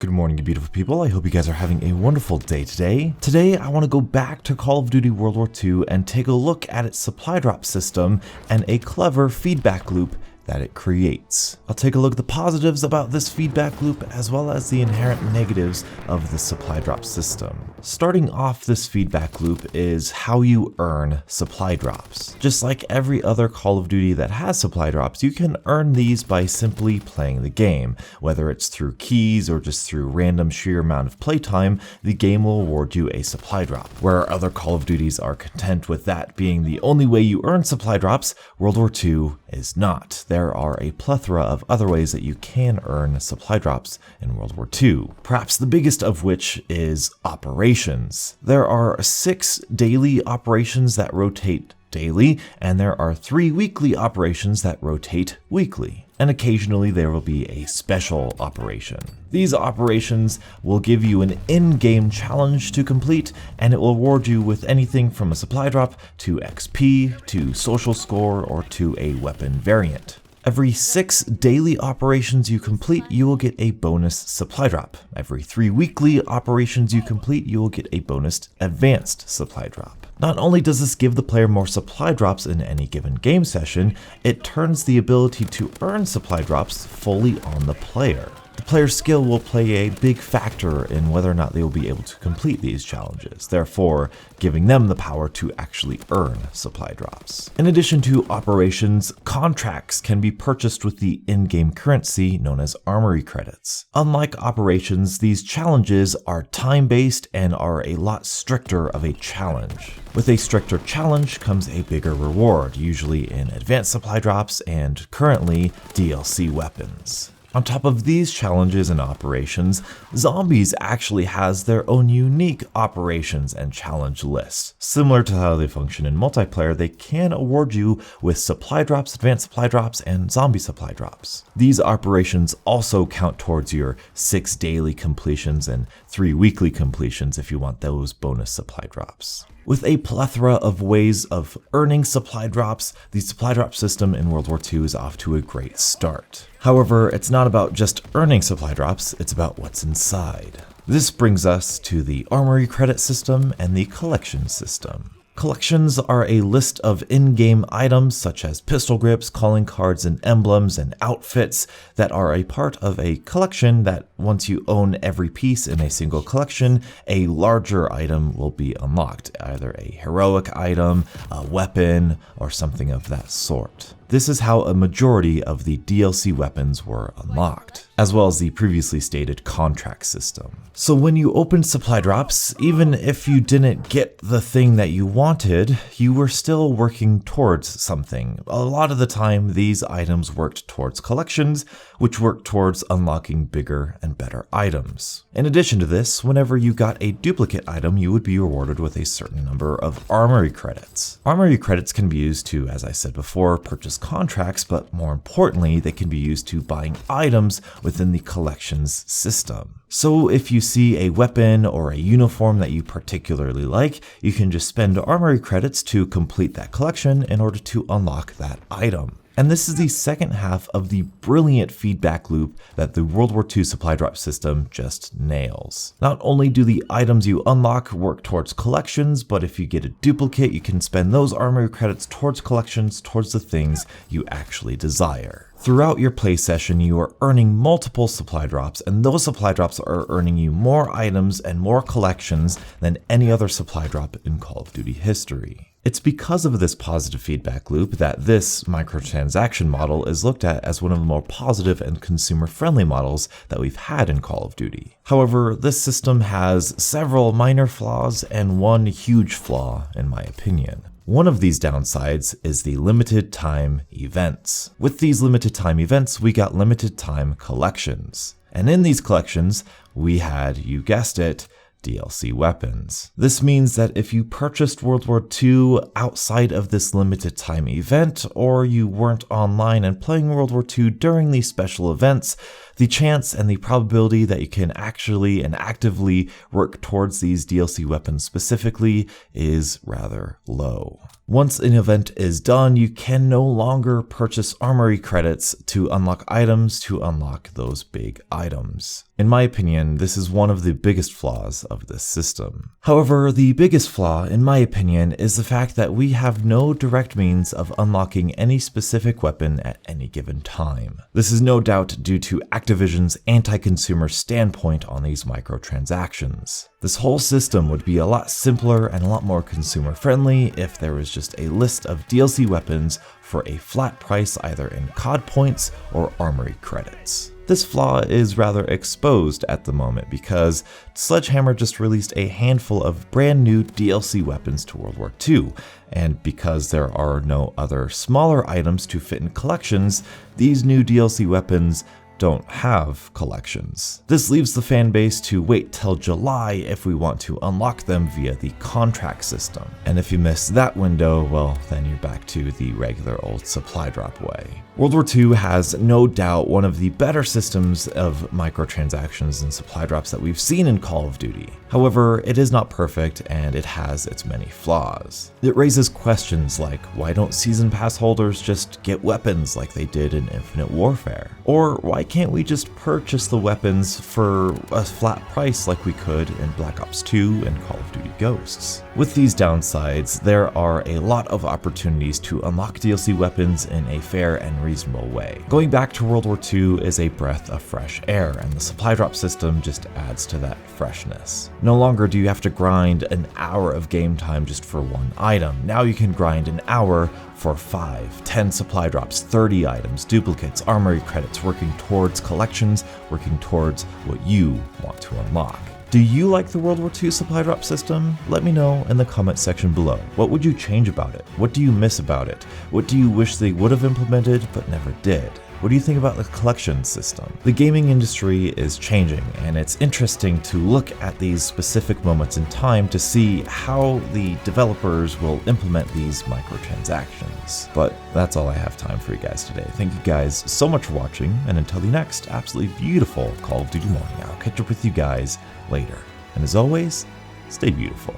Good morning, you beautiful people. I hope you guys are having a wonderful day today. Today, I want to go back to Call of Duty World War II and take a look at its supply drop system and a clever feedback loop that it creates. I'll take a look at the positives about this feedback loop as well as the inherent negatives of the supply drop system. Starting off, this feedback loop is how you earn supply drops. Just like every other Call of Duty that has supply drops, you can earn these by simply playing the game. Whether it's through keys or just through random sheer amount of playtime, the game will award you a supply drop. Where other Call of Duties are content with that being the only way you earn supply drops, World War II is not. There are a plethora of other ways that you can earn supply drops in World War II, perhaps the biggest of which is operations. There are 6 daily operations that rotate daily, and there are 3 weekly operations that rotate weekly. And occasionally there will be a special operation. These operations will give you an in-game challenge to complete, and it will award you with anything from a supply drop to XP, to social score, or to a weapon variant. Every 6 daily operations you complete, you will get a bonus supply drop. Every 3 weekly operations you complete, you will get a bonus advanced supply drop. Not only does this give the player more supply drops in any given game session, it turns the ability to earn supply drops fully on the player. The player's skill will play a big factor in whether or not they will be able to complete these challenges, therefore giving them the power to actually earn supply drops. In addition to operations, contracts can be purchased with the in-game currency known as armory credits. Unlike operations, these challenges are time-based and are a lot stricter of a challenge. With a stricter challenge comes a bigger reward, usually in advanced supply drops and currently DLC weapons. On top of these challenges and operations, Zombies actually has their own unique operations and challenge lists. Similar to how they function in multiplayer, they can award you with supply drops, advanced supply drops, and zombie supply drops. These operations also count towards your 6 daily completions and 3 weekly completions if you want those bonus supply drops. With a plethora of ways of earning supply drops, the supply drop system in World War II is off to a great start. However, it's not about just earning supply drops, it's about what's inside. This brings us to the armory credit system and the collection system. Collections are a list of in-game items such as pistol grips, calling cards, and emblems and outfits that are a part of a collection that once you own every piece in a single collection, a larger item will be unlocked, either a heroic item, a weapon, or something of that sort. This is how a majority of the DLC weapons were unlocked, as well as the previously stated contract system. So when you opened supply drops, even if you didn't get the thing that you wanted, you were still working towards something. A lot of the time, these items worked towards collections, which worked towards unlocking bigger and better items. In addition to this, whenever you got a duplicate item, you would be rewarded with a certain number of armory credits. Armory credits can be used to, as I said before, purchase contracts, but more importantly, they can be used to buying items within the collections system. So if you see a weapon or a uniform that you particularly like, you can just spend armory credits to complete that collection in order to unlock that item. And this is the second half of the brilliant feedback loop that the World War II supply drop system just nails. Not only do the items you unlock work towards collections, but if you get a duplicate, you can spend those armory credits towards collections, towards the things you actually desire. Throughout your play session, you are earning multiple supply drops, and those supply drops are earning you more items and more collections than any other supply drop in Call of Duty history. It's because of this positive feedback loop that this microtransaction model is looked at as one of the more positive and consumer-friendly models that we've had in Call of Duty. However, this system has several minor flaws and one huge flaw, in my opinion. One of these downsides is the limited time events. With these limited time events, we got limited time collections. And in these collections, we had, you guessed it, DLC weapons. This means that if you purchased World War II outside of this limited time event, or you weren't online and playing World War II during these special events, the chance and the probability that you can actually and actively work towards these DLC weapons specifically is rather low. Once an event is done, you can no longer purchase armory credits to unlock items to unlock those big items. In my opinion, this is one of the biggest flaws of this system. However, the biggest flaw, in my opinion, is the fact that we have no direct means of unlocking any specific weapon at any given time. This is no doubt due to Activision's anti-consumer standpoint on these microtransactions. This whole system would be a lot simpler and a lot more consumer friendly if there was just a list of DLC weapons for a flat price either in COD points or armory credits. This flaw is rather exposed at the moment because Sledgehammer just released a handful of brand new DLC weapons to World War II, and because there are no other smaller items to fit in collections, these new DLC weapons don't have collections. This leaves the fan base to wait till July if we want to unlock them via the contract system. And if you miss that window, well, then you're back to the regular old supply drop way. World War II has no doubt one of the better systems of microtransactions and supply drops that we've seen in Call of Duty. However, it is not perfect and it has its many flaws. It raises questions like, why don't season pass holders just get weapons like they did in Infinite Warfare? Or why can't we just purchase the weapons for a flat price like we could in Black Ops 2 and Call of Duty Ghosts? With these downsides, there are a lot of opportunities to unlock DLC weapons in a fair and reasonable way. Going back to World War II is a breath of fresh air, and the supply drop system just adds to that freshness. No longer do you have to grind an hour of game time just for one item. Now you can grind an hour for 5, 10 supply drops, 30 items, duplicates, armory credits, working towards collections, working towards what you want to unlock. Do you like the World War II supply drop system? Let me know in the comment section below. What would you change about it? What do you miss about it? What do you wish they would have implemented but never did? What do you think about the collection system? The gaming industry is changing, and it's interesting to look at these specific moments in time to see how the developers will implement these microtransactions. But that's all I have time for you guys today. Thank you guys so much for watching, and until the next absolutely beautiful Call of Duty morning, I'll catch up with you guys later. And as always, stay beautiful.